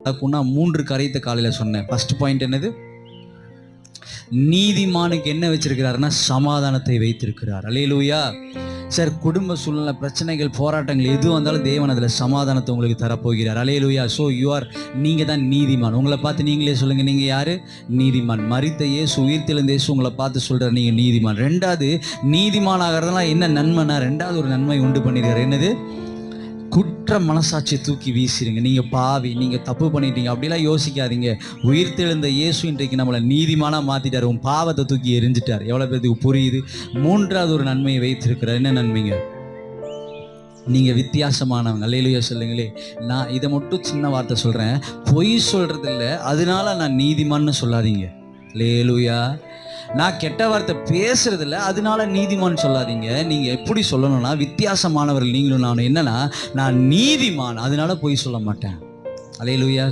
அதுக்குன்னா 3 காரியத்தை காலையில் சொன்னேன். ஃபர்ஸ்ட் பாயிண்ட் என்னது? நீதிமானுக்கு என்ன வச்சிருக்கிறாருன்னா சமாதானத்தை வைத்திருக்கிறார். அல்லேலூயா. சார், குடும்ப சூழ்நிலை, பிரச்சனைகள், போராட்டங்கள் எது வந்தாலும் தேவன் அதில் சமாதானத்தை உங்களுக்கு தரப்போகிறார். அல்லேலூயா. ஸோ நீங்கள் தான் நீதிமான். உங்களை பார்த்து நீங்களே சொல்லுங்கள், நீங்கள் யார்? நீதிமான். மரித்த இயேசு, உயிர்த்தெழுந்த இயேசு உங்களை பார்த்து சொல்கிறார், நீங்கள் நீதிமான். ரெண்டாவது, நீதிமான் ஆகிறதுலாம் என்ன நன்மைனா, ரெண்டாவது ஒரு நன்மை உண்டு பண்ணியிருக்காரு. என்னது? குற்ற மனசாட்சியை தூக்கி வீசிடுங்க. நீங்கள் பாவி, நீங்கள் தப்பு பண்ணிட்டீங்க அப்படிலாம் யோசிக்காதீங்க. உயிர்த்தெழுந்த இயேசு இன்றைக்கு நம்மளை நீதிமானாக மாற்றிட்டார். உன் பாவத்தை தூக்கி எரிஞ்சிட்டார். எவ்வளோ பேருக்கு புரியுது? மூன்றாவது ஒரு நன்மையை வைத்திருக்கிறார். என்ன நன்மைங்க? நீங்கள் வித்தியாசமானவங்க. அல்லேலூயா சொல்லுங்களே. நான் இதை மட்டும் சின்ன வார்த்தை சொல்கிறேன். பொய் சொல்கிறது இல்லை, அதனால நான் நீதிமான்னு சொல்லாதீங்க. அல்லேலூயா. நான் கெட்ட வார்த்தை பேசுறதில்ல, அதனால நீதிமான் சொல்லாதீங்க. நீங்கள் எப்படி சொல்லணும்னா, வித்தியாசமானவர்கள் நீங்களும் நானும். என்னன்னா, நான் நீதிமான், அதனால பொய் சொல்ல மாட்டேன். அல்லேலூயா.